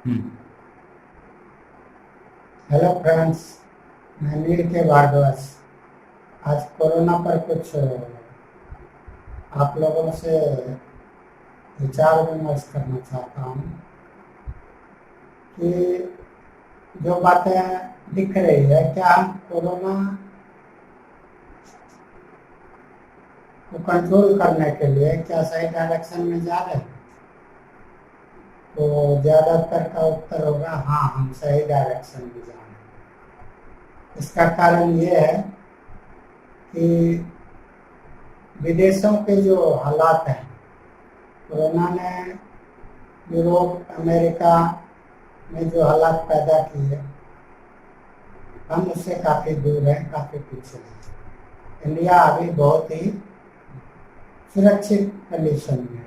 Hello friends, मैं नील के भारद्वाज। आज कोरोना पर कुछ आप लोगों से विचार विमर्श करना चाहता हूँ कि जो बातें दिख रही है, क्या हम कोरोना को कंट्रोल करने के लिए क्या सही डायरेक्शन में जा रहे हैं? तो ज़्यादातर का उत्तर होगा हाँ, हम सही डायरेक्शन में जा रहे हैं। इसका कारण ये है कि विदेशों के जो हालात हैं, कोरोना ने यूरोप अमेरिका में जो हालात पैदा किए, हम उससे काफ़ी दूर हैं, काफ़ी पीछे हैं। इंडिया अभी बहुत ही सुरक्षित कंडीशन में है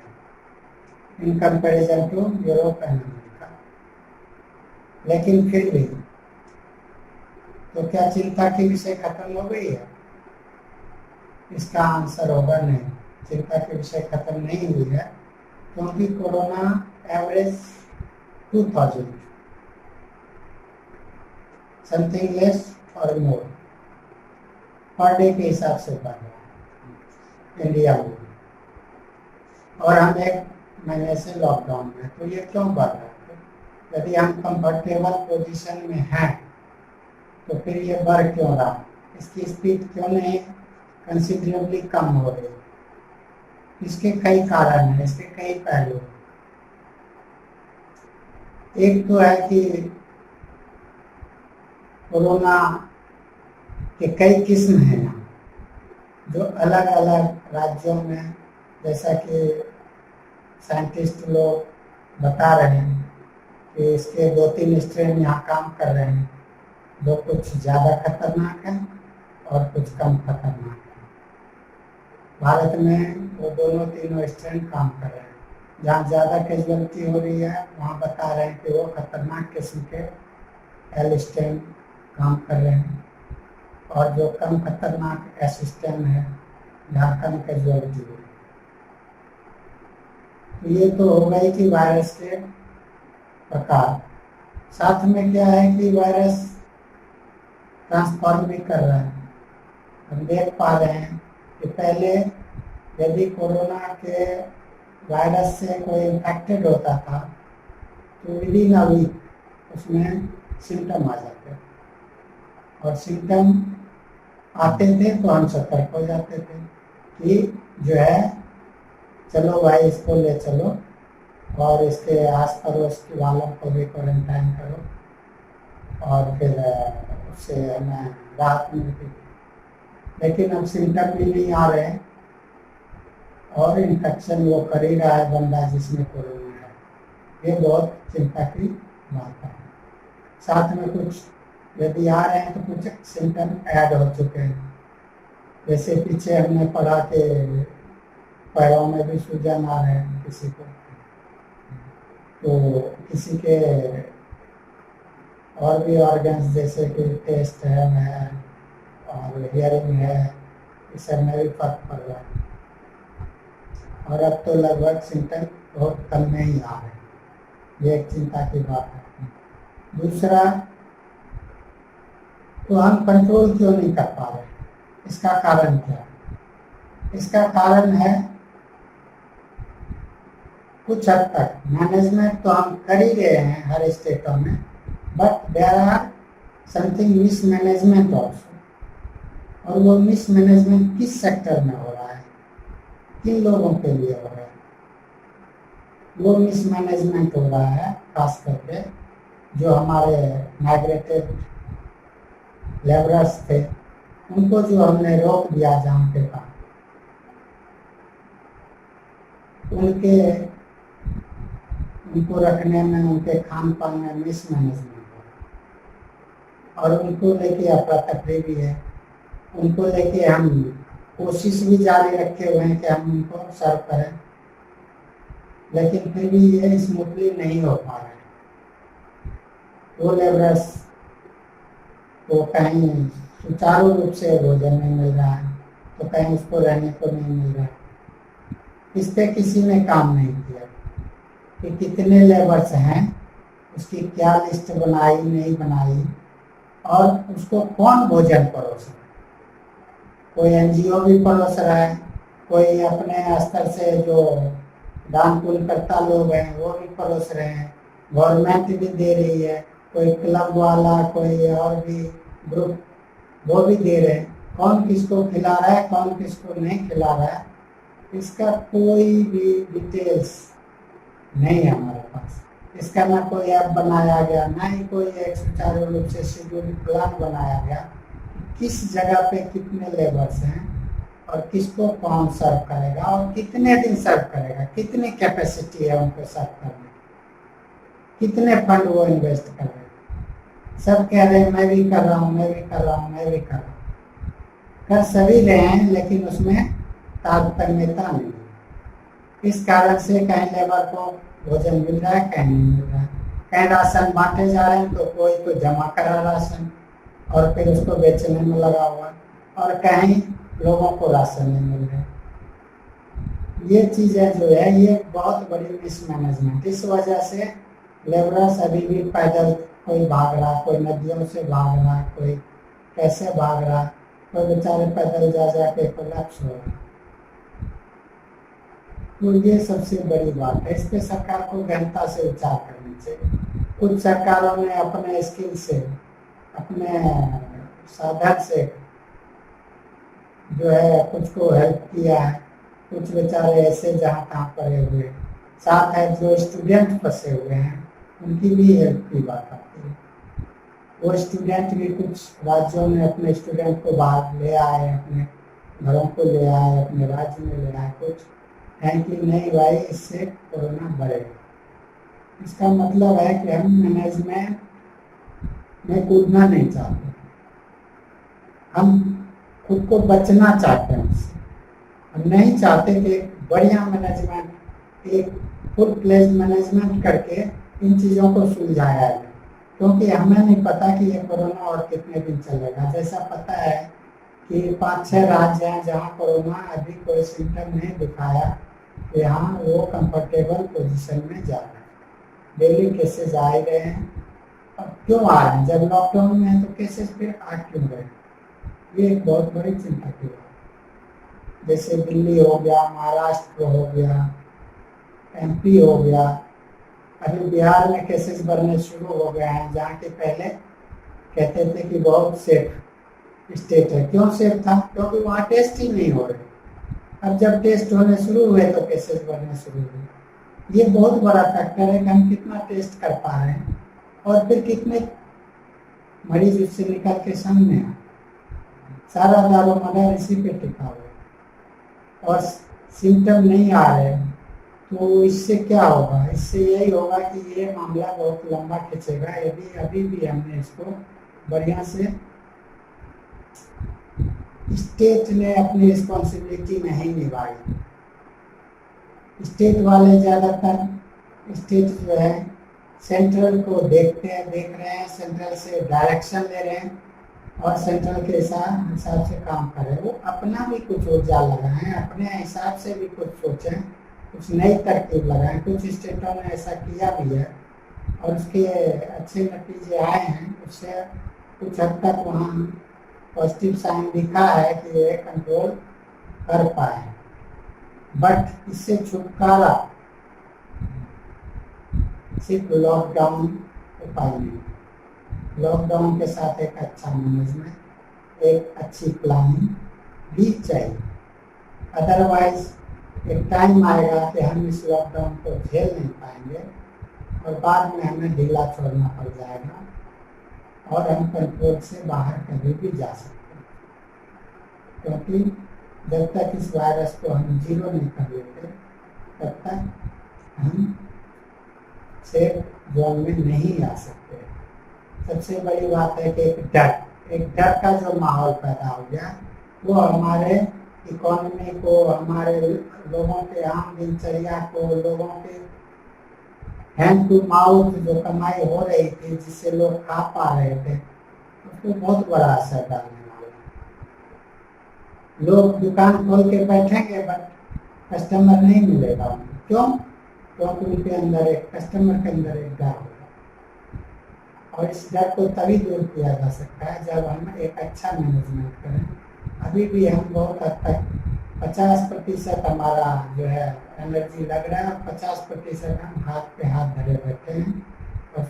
in comparison to Europe and America. लेकिन फिर भी तो क्या चिंता की विषय खत्म हो गई है? इसका आंसर होगा नहीं, चिंता के विषय खत्म नहीं हुई है, क्योंकि कोरोना एवरेज 2000 समथिंग लेस और मोर पर डे के हिसाब से बढ़ रहा है इंडिया में। और हम 1 महीने से लॉकडाउन में, तो ये क्यों बढ़ रहा है? यदि हम कंफर्टेबल पोजीशन में हैं तो फिर ये बढ़ क्यों रहा है? इसकी स्पीड क्यों नहीं कंसिडरेबली कम हो रही? इसके कई कारण हैं, इसके कई पहलू हैं। एक तो है कि कोरोना के कई किस्म हैं यहाँ, जो अलग अलग राज्यों में, जैसा कि साइंटिस्ट लोग बता रहे हैं कि इसके 2-3 स्ट्रेन यहाँ काम कर रहे हैं, जो कुछ ज़्यादा खतरनाक है और कुछ कम खतरनाक है। भारत में वो दोनों तीनों स्ट्रेन काम कर रहे हैं। जहाँ ज़्यादा कैजुअलिटी हो रही है वहाँ बता रहे हैं कि वो खतरनाक किस्म के एल स्ट्रेन काम कर रहे हैं, और जो कम खतरनाक एस स्ट्रेन है जहाँ कम कैजुअलिटी हो रही है। तो ये तो हो गई कि वायरस के प्रकार। साथ में क्या है कि वायरस ट्रांसफॉर्म भी कर रहा है। हम देख पा रहे हैं कि पहले यदि कोरोना के वायरस से कोई इन्फेक्टेड होता था तो विदिन अ वीक उसमें सिम्टम आ जाते, और सिम्टम आते थे तो हम सतर्क हो जाते थे कि जो है चलो भाई इसको ले चलो और इसके आस पड़ोस के वालों को भी क्वारंटाइन करो, और फिर उससे हमें राहत मिलती थी। लेकिन अब सिम्टम भी नहीं आ रहे हैं और इन्फेक्शन वो कर ही रहा है बंदा जिसमें कोरोना है। ये बहुत चिंता की बात है। साथ में कुछ यदि आ रहे हैं तो कुछ सिम्टम ऐड हो चुके हैं, जैसे पीछे हमने पढ़ा कि पैरों में भी सूजन आ रहे हैं किसी को, तो किसी के और भी ऑर्गन्स जैसे कि टेस्ट है और हियरिंग है, इस सब में भी फर्क पड़ रहा है। और अब तो लगभग सिम्टम बहुत कम में ही आ रहे हैं, ये एक चिंता की बात है। दूसरा, तो हम कंट्रोल क्यों नहीं कर पा रहे? इसका कारण क्या है? इसका कारण है कुछ हद तक मैनेजमेंट तो हम कर ही रहे हैं हर स्टेटों में, but there are something mismanagement also. और वो मिसमैनेजमेंट किस सेक्टर में हो रहा है, किन लोगों के लिए हो रहा है? वो मिसमैनेजमेंट हो रहा है खास करके जो हमारे माइग्रेटेड लेबरर्स थे, उनको जो हमने रोक दिया जहाँ पे था, उनको रखने में, उनके खान पान में मिसमैनेजमेंट हो रहा है। और उनको लेके अफरा तफरी भी है, उनको लेके हम कोशिश भी जारी रखे हुए हैं कि हम उनको सर्व करें, लेकिन फिर भी ये स्मूथली नहीं हो पा रहा है। वो लेबरर्स को कहीं सुचारू रूप से भोजन नहीं मिल रहा है, तो कहीं उसको रहने को नहीं मिल रहा है। इस पे किसी ने काम नहीं किया कि कितने लेबर्स हैं उसकी क्या लिस्ट बनाई नहीं बनाई, और उसको कौन भोजन परोस रहा है। कोई एनजीओ भी परोस रहा है, कोई अपने स्तर से जो दान पुण्य करता लोग हैं वो भी परोस रहे हैं, गवर्नमेंट भी दे रही है, कोई क्लब वाला कोई और भी ग्रुप वो भी दे रहे हैं। कौन किसको खिला रहा है कौन किसको नहीं खिला रहा है, इसका कोई भी डिटेल्स नहीं है हमारे पास। इसका ना कोई ऐप बनाया गया, ना ही कोई एक सुचारू रूप से शेड्यूल प्लान बनाया गया, किस जगह पे कितने लेबर्स हैं और किसको कौन सर्व करेगा और कितने दिन सर्व करेगा, कितनी कैपेसिटी है उनको सर्व करने, कितने फंड वो इन्वेस्ट करेगा। सब कह रहे हैं मैं भी कर रहा हूँ मैं भी कर रहा हूँ मैं भी कर रहा हूँ, कर सभी रहे हैं लेकिन उसमें तारतम्यता नहीं है। इस कारण से कहीं लेबर को भोजन मिल रहा है कहीं नहीं मिल रहा है, कहीं राशन बांटे जा रहे हैं तो कोई तो जमा करा राशन और फिर उसको बेचने में लगा हुआ, और कहीं लोगों को राशन नहीं मिल रहा है। ये चीज़ें जो है ये बहुत बड़ी मिसमैनेजमेंट, इस वजह से लेबरर्स अभी भी पैदल कोई भाग रहा, कोई नदियों से भाग रहा, कोई कैसे भाग रहा, कोई बेचारे पैदल जा जा के कोलैप्स हो रहा। तो ये सबसे बड़ी बात है, इस पे सरकार को गहनता से विचार करनी चाहिए। कुछ सरकारों ने अपने स्किल से अपने साधन से जो है कुछ को हेल्प किया है, कुछ बेचारे ऐसे जहाँ तहाँ पड़े हुए, साथ है जो स्टूडेंट फंसे हुए हैं उनकी भी हेल्प की बात आती है। वो स्टूडेंट भी कुछ राज्यों में अपने स्टूडेंट को बाहर ले आए, अपने घरों को ले आए, अपने राज्य में ले आए, कुछ है कि नहीं भाई इससे कोरोना बढ़ेगा। इसका मतलब है कि हम मैनेजमेंट में कूदना नहीं चाहते, हम खुद को बचना चाहते हैं उससे। हम नहीं चाहते कि एक बढ़िया मैनेजमेंट, एक फुल प्लेज मैनेजमेंट करके इन चीज़ों को सुलझाया जाए, क्योंकि हमें नहीं पता कि ये कोरोना और कितने दिन चलेगा। जैसा पता है कि 5-6 राज्य हैं जहाँ कोरोना अभी कोई सिम्टम नहीं दिखाया, यहाँ वो कंफर्टेबल पोजीशन में जा रहे हैं, डेली केसेस आ ही रहे हैं। अब क्यों आ रहे हैं, जब लॉकडाउन में है तो केसेस फिर आ क्यों रहे हैं, ये एक बहुत बड़ी चिंता की बात। जैसे दिल्ली हो गया, महाराष्ट्र हो गया, एमपी हो गया, अभी बिहार में केसेस बढ़ने शुरू हो गए हैं, जहाँ के पहले कहते थे कि बहुत सेफ स्टेट है। क्यों सेफ था, क्योंकि वहाँ टेस्ट ही नहीं हो रहे। अब जब टेस्ट होने शुरू हुए तो केसेस बढ़ने शुरू हुए। ये बहुत बड़ा फैक्टर है कि हम कितना टेस्ट कर पा रहे हैं और फिर कितने मरीज उससे निकल के सामने आए। सारा दारोमदार इसी पे टिका हुआ है और सिम्टम नहीं आ रहे, तो इससे क्या होगा, इससे यही होगा कि ये मामला बहुत लंबा खिंचेगा यदि अभी भी हमने इसको बढ़िया से स्टेट ने अपनी रिस्पॉन्सिबिलिटी नहीं निभाई। स्टेट वाले ज़्यादातर स्टेट जो है सेंट्रल को देख रहे हैं, सेंट्रल से डायरेक्शन ले रहे हैं और सेंट्रल के हिसाब से काम कर रहे हैं। वो अपना भी कुछ ऊर्जा लगाएं, अपने हिसाब से भी कुछ सोचें, कुछ नई तरकीब लगाएं। कुछ स्टेटों ने ऐसा किया भी है और उसके अच्छे नतीजे आए हैं, उससे कुछ हद तक वहाँ पॉजिटिव साइन दिखा है कि ये कंट्रोल कर पाए। बट इससे छुटकारा सिर्फ लॉकडाउन उपाय नहीं, लॉकडाउन के साथ एक अच्छा मैनेजमेंट, एक अच्छी प्लानिंग भी चाहिए। अदरवाइज एक टाइम आएगा कि हम इस लॉकडाउन को झेल नहीं पाएंगे और बाद में हमें ढीला छोड़ना पड़ जाएगा और हम कंट्रोल से बाहर कभी भी जा सकते हैं, क्योंकि जब तक इस वायरस को हम जीरो नहीं कर लेते तब तक हम सेफ जोन में नहीं आ सकते। सबसे बड़ी बात है कि एक डर का जो माहौल पैदा हो गया वो हमारे इकोनॉमी को, हमारे लोगों के आम दिनचर्या को, लोगों के हैंड टू माउथ जो कमाई हो रही थी जिससे लोग खा पा रहे थे उसको बहुत बड़ा असर डालने वाला है। लोग दुकान खोल के बैठेंगे बट कस्टमर नहीं मिलेगा उनको। क्यों, क्योंकि उनके अंदर एक कस्टमर के अंदर एक डर होगा और इस डर को तभी दूर किया जा सकता है जब हम एक अच्छा मैनेजमेंट करें। अभी भी हम बहुत हद तक 50% हमारा जो है एनर्जी लग रहा है और 50% हम हाथ पे हाथ धरे बैठे हैं और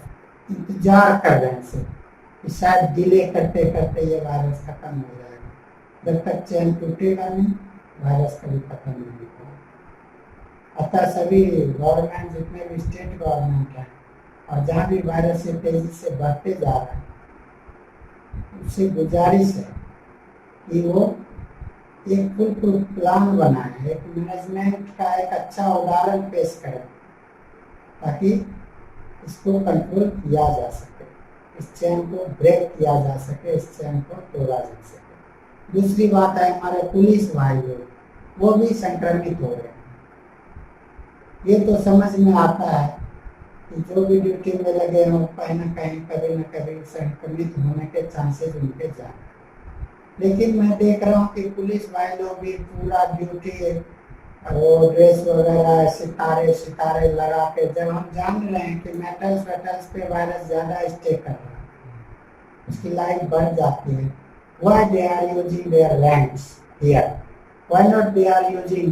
इंतजार कर रहे हैं सिर्फ कि शायद डिले करते करते ये वायरस खत्म हो जाएगा। जब तक चैन टूटेगा नहीं, वायरस कभी खत्म नहीं होगा। अतः सभी गवर्नमेंट, जितने भी स्टेट गवर्नमेंट हैं और जहाँ भी वायरस से तेजी से बढ़ते जा रहा है, उससे गुजारिश है कि वो एक फुल प्लान बनाए, एक मैनेजमेंट का एक अच्छा उदाहरण पेश करें ताकि इसको कंट्रोल किया जा सके, इस चैन को ब्रेक किया जा सके, इस चैन को तोड़ा जा सके। दूसरी बात है हमारे पुलिस भाई लोग, वो भी संक्रमित हो रहे हैं। ये तो समझ में आता है कि जो भी ड्यूटी में लगे हों कहीं ना कहीं कभी न कभी संक्रमित होने के चांसेस उनके जाए। लेकिन मैं देख रहा हूँ कि पुलिस भाई लोग भी पूरा ड्यूटी वो ड्रेस वगैरह सितारे लगा के, जब हम जान रहे हैं कि मेटल्स वेटल्स पे वायरस ज़्यादा स्टे कर रहा है, उसकी लाइफ बढ़ जाती है। Why they are using their ranks here? Why not they are using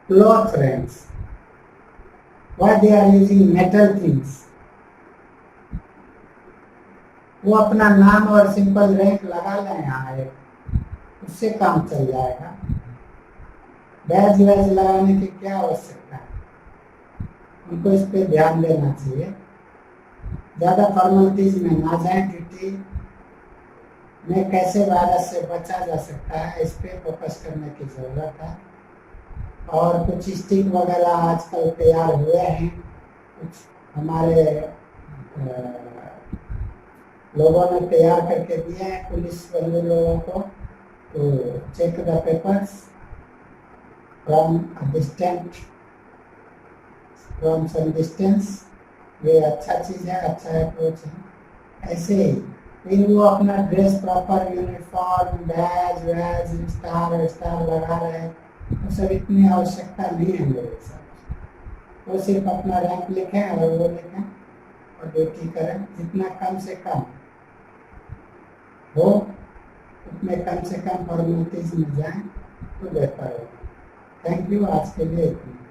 cloth ranks? Why they are using metal things? वो अपना नाम और सिंपल रैंक लगा लें यहाँ एक, उससे काम चल जाएगा। बैज वैज लगाने की क्या आवश्यकता है? उनको इस पे ध्यान देना चाहिए। ज़्यादा फॉर्मेलिटीज में ना जाए, ड्यूटी में कैसे वायरस से बचा जा सकता है इस पे फोकस करने की ज़रूरत है। और कुछ स्टिक वगैरह आजकल तैयार हुए हैं, कुछ हमारे लोगों ने तैयार करके दिए हैं पुलिस बंधु लोगों को, तो check the papers from some distance, ये अच्छा चीज़ है, अच्छा अप्रोच है। ऐसे ही फिर वो अपना ड्रेस प्रॉपर यूनिफॉर्म बैज वैज स्टार लगा रहे हैं, वो सब इतनी आवश्यकता नहीं है मेरे हिसाब। वो सिर्फ अपना रैंक लिखें और वो लिखें और ड्यूटी करें। जितना कम से कम हो उतने कम से कम फॉर्मेलिटीज में जाएं तो बेहतर होगा। थैंक यू, आज के लिए इतना।